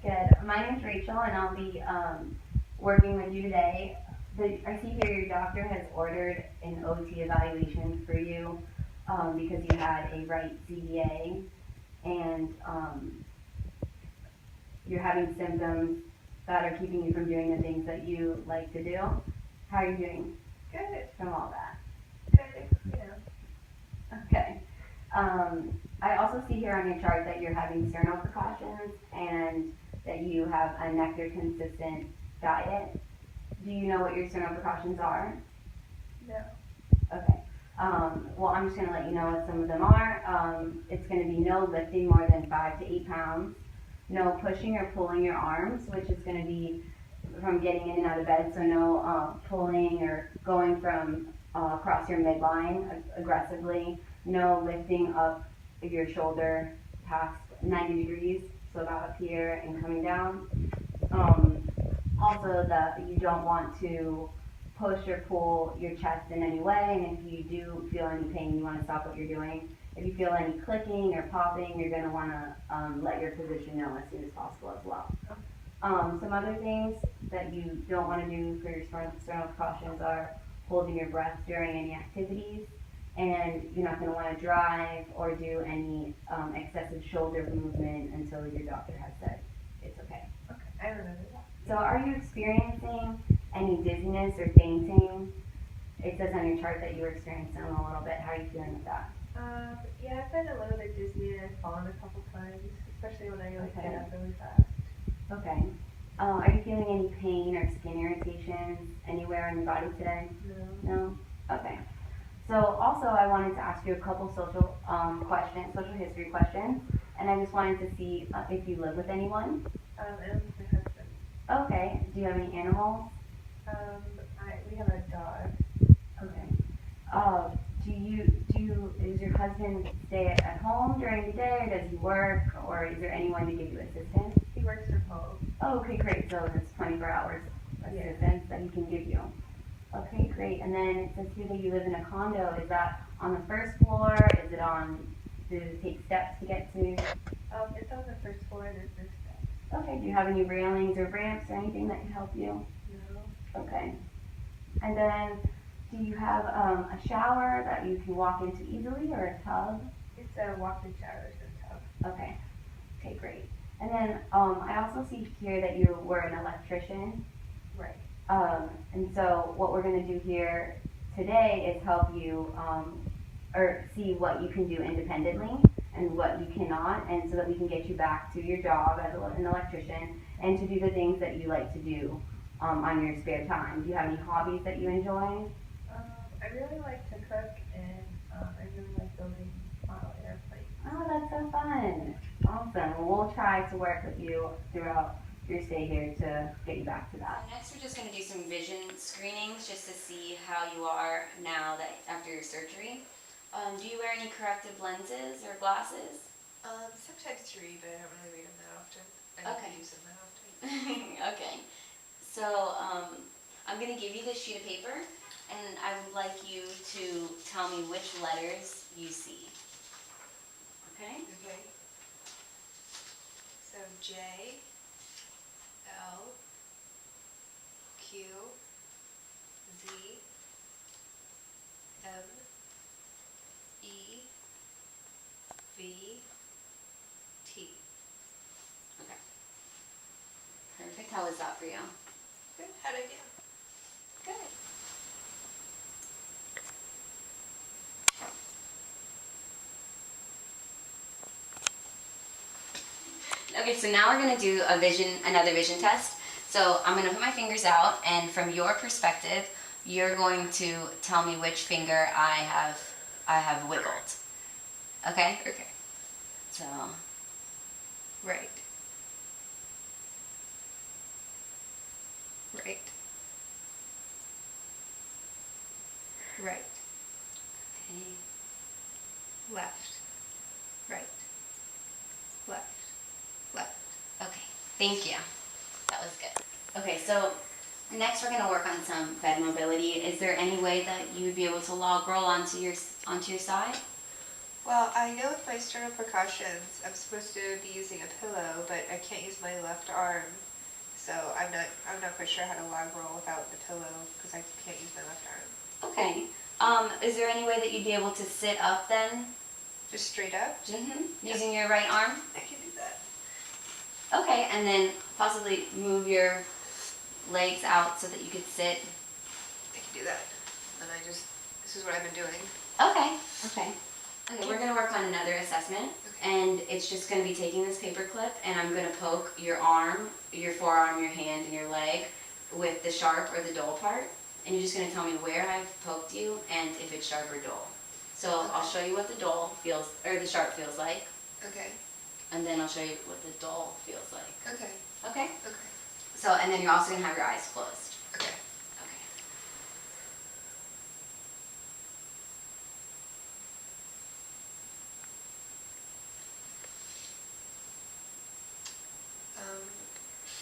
Good. My name's Rachel, and I'll be working with you today. I see here your doctor has ordered an OT evaluation for you because you had a right CVA, and you're having symptoms that are keeping you from doing the things that you like to do. How are you doing Good. from all that? Good. Okay. I also see here on your chart that you're having sternal precautions and that you have a nectar consistent diet. Do you know what your sternal precautions are? No. Okay. Well, I'm just going to let you know what some of them are. It's going to be no lifting more than 5 to 8 pounds, no pushing or pulling your arms, which is going to be from getting in and out of bed, so no pulling or going from across your midline aggressively, no lifting up your shoulder past 90 degrees, so about up here and coming down. Also, that you don't want to push or pull your chest in any way, and if you do feel any pain, you want to stop what you're doing. If you feel any clicking or popping, you're going to want to let your physician know as soon as possible as well. Some other things that you don't want to do for your sternal precautions are holding your breath during any activities, and you're not going to want to drive or do any excessive shoulder movement until your doctor has said it's okay. Okay, I remember that. So are you experiencing any dizziness or fainting? It says on your chart that you were experiencing a little bit. How are you feeling with that? Yeah, I've been a little bit dizzy and I've fallen a couple times, especially when I Okay. get up really fast. Okay. Are you feeling any pain or skin irritations anywhere in your body today? No. No? Okay. So also I wanted to ask you a couple social questions, social history questions, and I just wanted to see if you live with anyone. And with my husband. Okay. Do you have any animals? We have a dog. Okay. Does your husband stay at home during the day, or does he work, or is there anyone to give you assistance? He works from home. Oh, okay, great. So it's 24 hours assistance that he can give you. Okay, great. And then it says here that you live in a condo. Is that on the first floor? Is it on, does it take steps to get to? It's on the first floor and there's no steps. Okay, do you have any railings or ramps or anything that can help you? No. Okay. And then, do you have a shower that you can walk into easily, or a tub? It's a walk-in shower, so tub. Okay. Okay, great. And then I also see here that you were an electrician. Right. And so what we're going to do here today is help you or see what you can do independently and what you cannot, and so that we can get you back to your job as an electrician and to do the things that you like to do on your spare time. Do you have any hobbies that you enjoy? I really like to cook, and I really like building model airplanes. Oh, that's so fun. Awesome. Well, we'll try to work with you throughout your stay here to get you back to that. Next, we're just going to do some vision screenings just to see how you are now that after your surgery. Do you wear any corrective lenses or glasses? Sometimes to read, but I don't really read them that often. I don't use them that often. Okay. So I'm going to give you this sheet of paper, and I would like you to tell me which letters you see. Okay? Okay. So J, L, Q, Z, M, E, V, T. Okay. Perfect. How was that for you? Good. How'd I do? Good. Okay, so now we're going to do another vision test. So I'm going to put my fingers out, and from your perspective, you're going to tell me which finger I have wiggled. Okay? Okay. So, Right. Right. Right. okay. Left. Right. Left. Left. Okay, thank you. That was good. Okay, so next we're going to work on some bed mobility. Is there any way that you would be able to roll onto your side? Well, I know with my sternal precautions, I'm supposed to be using a pillow, but I can't use my left arm. So I'm not quite sure how to log roll without the pillow because I can't use my left arm. Okay. Is there any way that you'd be able to sit up then? Just straight up? Using your right arm? I can do that. Okay, and then possibly move your legs out so that you could sit. I can do that. And this is what I've been doing. Okay. Okay, we're gonna work on another assessment, and it's just gonna be taking this paper clip, and I'm gonna poke your arm, your forearm, your hand, and your leg with the sharp or the dull part, and you're just gonna tell me where I've poked you and if it's sharp or dull. So I'll show you what the dull feels, or the sharp feels like, Okay. and then I'll show you what the dull feels like. Okay. Okay? Okay. So, and then you're also gonna have your eyes closed. Okay. Okay.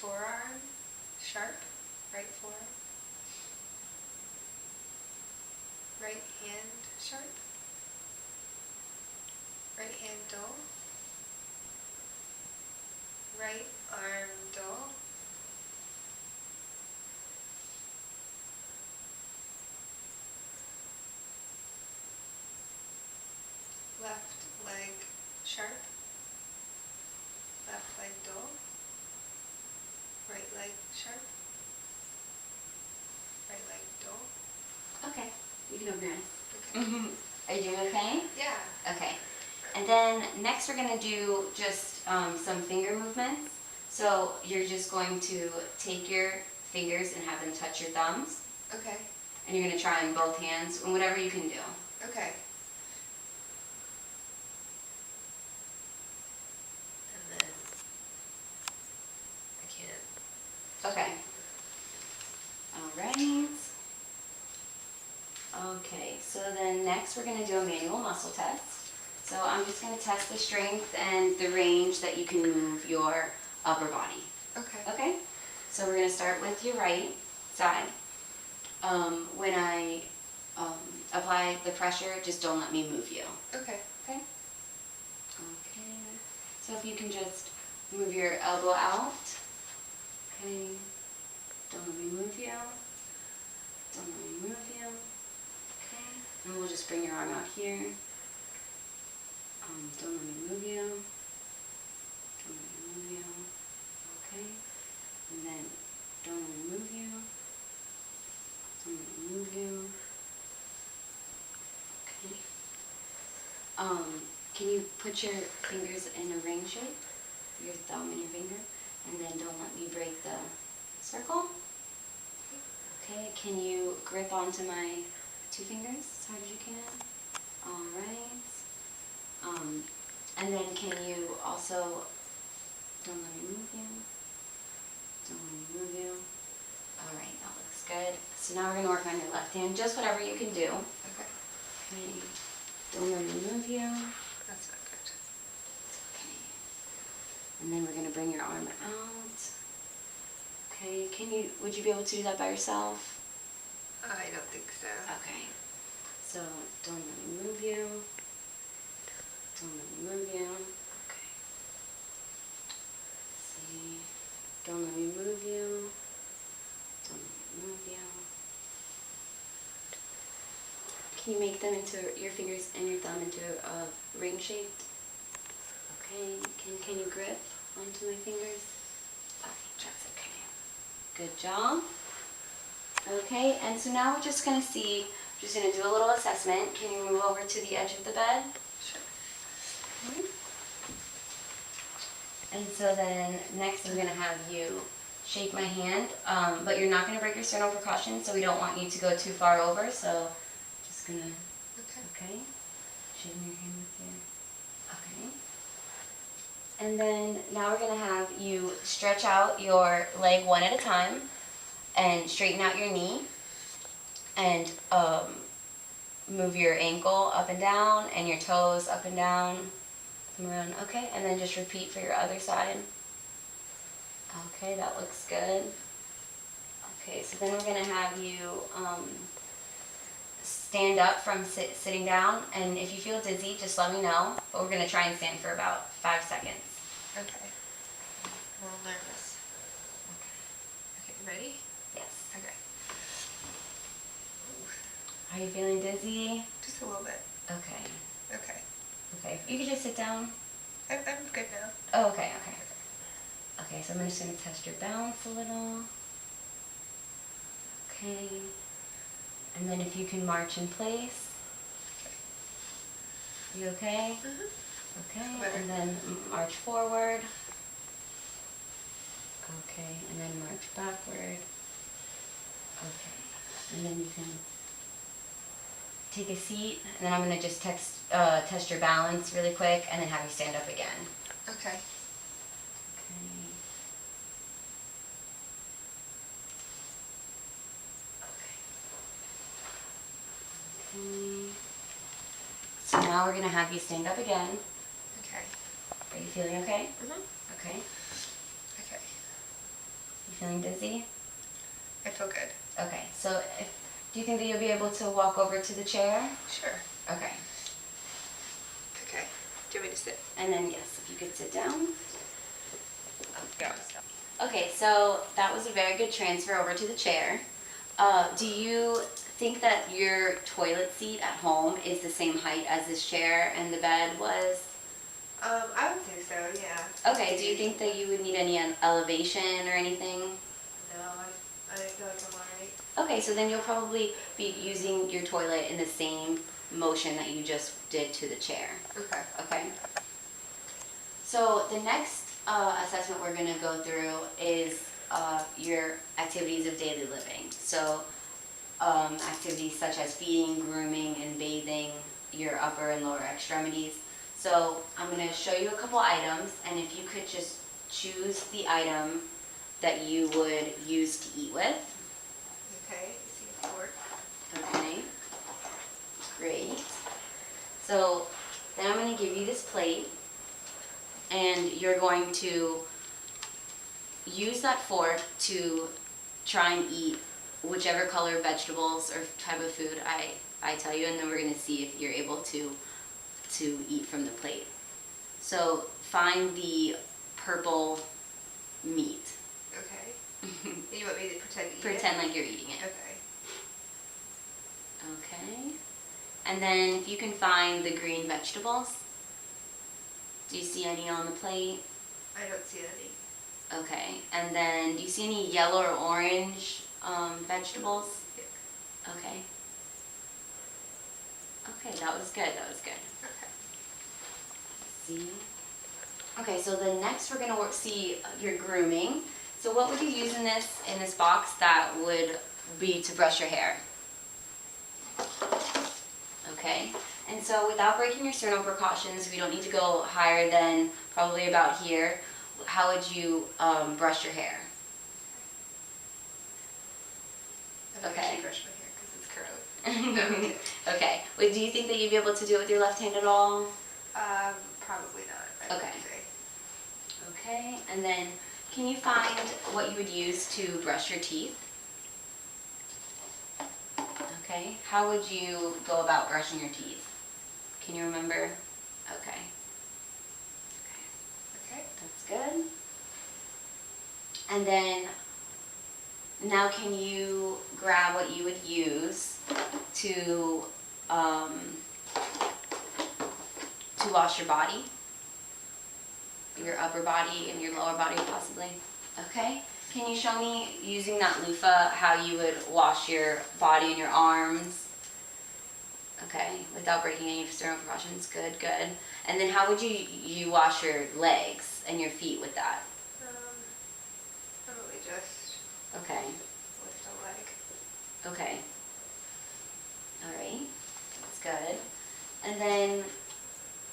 Forearm sharp, right forearm. Right hand sharp. Right hand dull. Right arm dull. Left leg sharp. Left leg dull. Right leg sharp. Right leg dull. Okay. You can open your eyes. Okay. Are you doing okay? Yeah. Okay. And then next we're going to do just some finger movements. So you're just going to take your fingers and have them touch your thumbs. Okay. And you're going to try in both hands, and whatever you can do. Okay. And then I can't. Okay. All right. Okay, so then next we're going to do a manual muscle test. So I'm just going to test the strength and the range that you can move your upper body. Okay. Okay? So we're going to start with your right side. When I apply the pressure, just don't let me move you. Okay. Okay? Okay. So if you can just move your elbow out. Okay. Don't let me move you. Don't let me move you. Okay. And we'll just bring your arm out here. Don't let me move you. Don't let me move you. Okay. And then don't let me move you. Don't let me move you. Okay. Can you put your fingers in a ring shape? Your thumb and your finger. And then don't let me break the circle. Okay, can you grip onto my two fingers as hard as you can? All right. And then can you also, don't let me move you. Don't let me move you. All right, that looks good. So now we're going to work on your left hand, just whatever you can do. Okay. Okay, don't let me move you. That's not good. Okay. And then we're going to bring your arm out. Okay, would you be able to do that by yourself? I don't think so. Okay. So don't let me move you. Don't let me move you. Okay. See. Don't let me move you. Don't let me move you. Can you make them into your fingers and your thumb into a ring shape? Okay. Can you grip onto my fingers? Okay, that's okay. Good job. Okay, and so now we're just going to see, we're just going to do a little assessment. Can you move over to the edge of the bed? Sure. Okay. And so then next I'm going to have you shake my hand, but you're not going to break your sternal precaution, so we don't want you to go too far over, so just going to, okay, shaking your hand with your, okay. And then now we're going to have you stretch out your leg one at a time and straighten out your knee and move your ankle up and down and your toes up and down. Come around, okay, and then just repeat for your other side. Okay, that looks good. Okay, so then we're going to have you stand up from sitting down, and if you feel dizzy, just let me know. But we're gonna try and stand for about 5 seconds. Okay. I'm a little nervous. Okay, you ready? Yes. Okay. Are you feeling dizzy? Just a little bit. Okay. Okay. Okay. You can just sit down. I'm good now. Oh, okay, okay. Okay, so I'm just gonna test your balance a little. Okay. And then if you can march in place. You okay? Okay, and then march forward. Okay, and then march backward. Okay, and then you can take a seat, and then I'm gonna just test your balance really quick, and then have you stand up again. Okay. Okay. So now we're gonna have you stand up again. Okay. Are you feeling okay? Mhm. Okay. Okay. You feeling dizzy? I feel good. Okay. So do you think that you'll be able to walk over to the chair? Sure. Okay. Okay. Do you want me to sit? And then yes, if you could sit down. Okay. Okay, so that was a very good transfer over to the chair. Do you think that your toilet seat at home is the same height as this chair and the bed was? I would think so, yeah. Okay, do you think that you would need any elevation or anything? No, I feel like I'm alright. Okay, so then you'll probably be using your toilet in the same motion that you just did to the chair. Okay. Okay? So the next assessment we're going to go through is your activities of daily living. So activities such as feeding, grooming, and bathing your upper and lower extremities. So I'm going to show you a couple items, and if you could just choose the item that you would use to eat with. Okay, see if it works. Okay, great. So then I'm going to give you this plate, and you're going to use that fork to try and eat whichever color vegetables or type of food I tell you, and then we're going to see if you're able to eat from the plate. So find the purple meat. Okay. You want me to pretend to eat Pretend it? like you're eating it. Okay. Okay. And then if you can find the green vegetables. Do you see any on the plate? I don't see any. Okay. And then do you see any yellow or orange vegetables? Yeah. Okay. Okay, that was good. That was good. Okay. See? Okay, so then next we're going to see your grooming. So what would you use in this box that would be to brush your hair? Okay, and so without breaking your sternal precautions, we don't need to go higher than probably about here. How would you brush your hair? I'm Okay. actually brush my hair because it's curly. No, Okay, well, do you think that you'd be able to do it with your left hand at all? probably not. I would Okay. say. Okay, and then can you find what you would use to brush your teeth? Okay, how would you go about brushing your teeth? Can you remember? Okay. Okay. That's good. And then now can you grab what you would use to wash your body? Your upper body and your lower body possibly. Okay. Can you show me, using that loofah, how you would wash your body and your arms? Okay, without breaking any sternal precautions. Good, good. And then how would you wash your legs and your feet with that? Probably just Okay, lift a leg. okay. All right, that's good. And then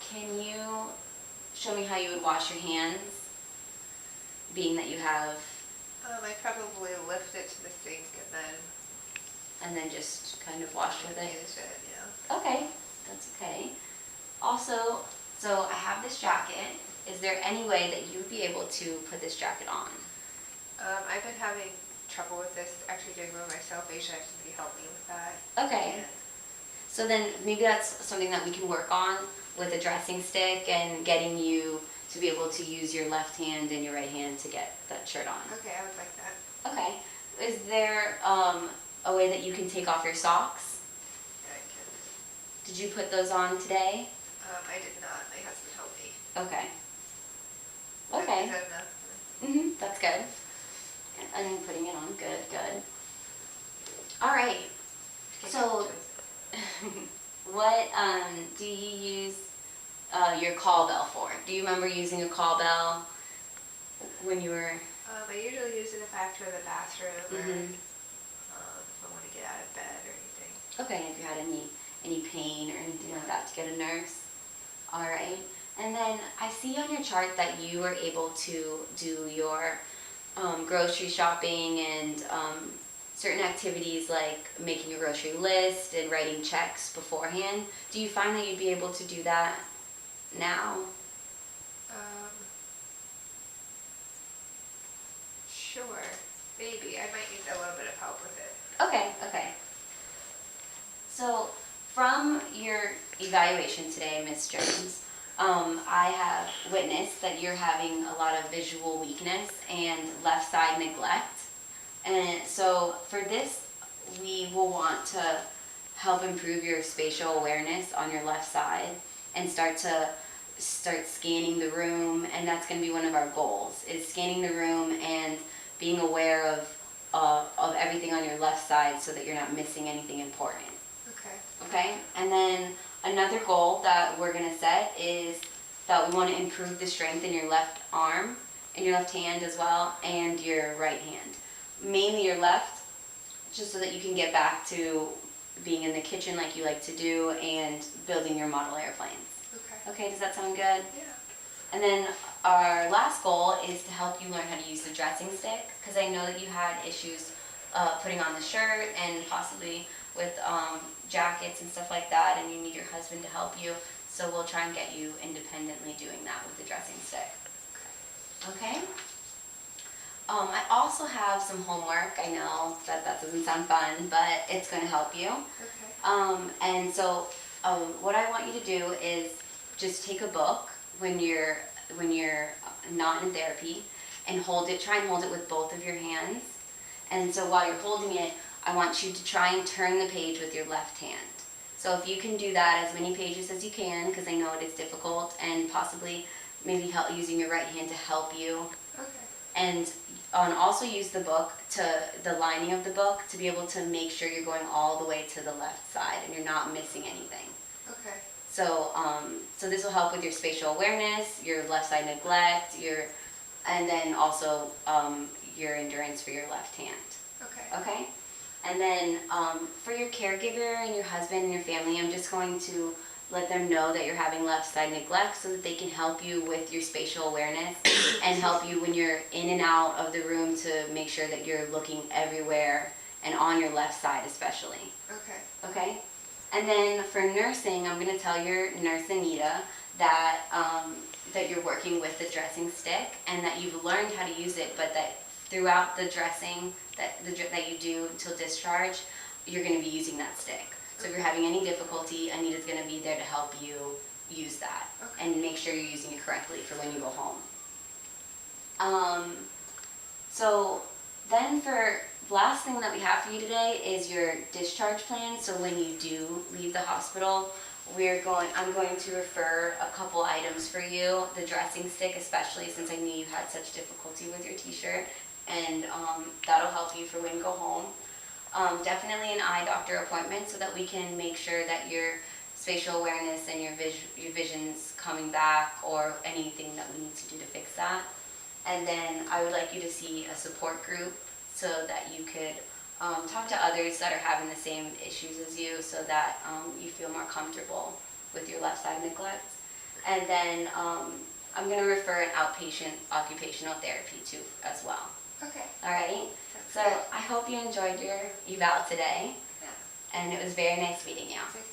can you show me how you would wash your hands, being that you have... I probably lift it to the sink And then just kind of wash with it? use it, yeah. Okay, that's okay. Also, so I have this jacket. Is there any way that you would be able to put this jacket on? I've been having trouble with this, actually doing it myself. I usually have somebody help me with that. Okay. So then maybe that's something that we can work on with a dressing stick and getting you to be able to use your left hand and your right hand to get that shirt on. Okay, I would like that. Okay. Is there a way that you can take off your socks? Yeah, I can. Did you put those on today? I did not. My husband helped me. Okay. Is Okay. that enough? That's good. And putting it on. Good, good. All right. So, what do you use your call bell for? Do you remember using a call bell when you were? I usually use it if I have to go to the bathroom or Mhm. if I want to get out of bed or anything. Okay, if you had any pain or anything like that, to get a nurse. All right. And then I see on your chart that you were able to do your grocery shopping and certain activities like making a grocery list and writing checks beforehand. Do you find that you'd be able to do that now? Sure. Maybe. I might need a little bit of help with it. Okay, okay. So from your evaluation today, Ms. Jones, I have witnessed that you're having a lot of visual weakness and left side neglect. And so for this, we will want to help improve your spatial awareness on your left side and start scanning the room, and that's going to be one of our goals, is scanning the room and being aware of everything on your left side so that you're not missing anything important. Okay. Okay? And then another goal that we're going to set is that we want to improve the strength in your left arm, in your left hand as well, and your right hand. Mainly your left, just so that you can get back to being in the kitchen like you like to do and building your model airplanes. Okay. Okay, does that sound good? Yeah. And then our last goal is to help you learn how to use the dressing stick, because I know that you had issues putting on the shirt and possibly with jackets and stuff like that, and you need your husband to help you. So we'll try and get you independently doing that with the dressing stick. Okay? I also have some homework. I know that doesn't sound fun, but it's going to help you. Okay. And so what I want you to do is just take a book when you're not in therapy and try and hold it with both of your hands. And so while you're holding it, I want you to try and turn the page with your left hand. So if you can do that as many pages as you can, because I know it is difficult, and possibly maybe help using your right hand to help you. Okay. And also use the lining of the book to be able to make sure you're going all the way to the left side and you're not missing anything. Okay. So this will help with your spatial awareness, your left side neglect, and then also your endurance for your left hand. Okay. Okay? And then for your caregiver and your husband and your family, I'm just going to let them know that you're having left side neglect so that they can help you with your spatial awareness and help you when you're in and out of the room to make sure that you're looking everywhere and on your left side especially. Okay. Okay? And then for nursing, I'm going to tell your nurse Anita that that you're working with the dressing stick and that you've learned how to use it, but that throughout the dressing that you do until discharge, you're going to be using that stick. So if you're having any difficulty, Anita's going to be there to help you use that and make sure you're using it correctly for when you go home. So then for the last thing that we have for you today is your discharge plan. So when you do leave the hospital, I'm going to refer a couple items for you, the dressing stick especially, since I knew you had such difficulty with your t-shirt, and that'll help you for when you go home. Definitely an eye doctor appointment so that we can make sure that your spatial awareness and your vision's coming back, or anything that we need to do to fix that. And then I would like you to see a support group so that you could talk to others that are having the same issues as you, so that you feel more comfortable with your left side neglect. And then I'm going to refer an outpatient occupational therapy too as well. Okay. All right? So I hope you enjoyed your eval today, Yeah. and it was very nice meeting you. Thanks.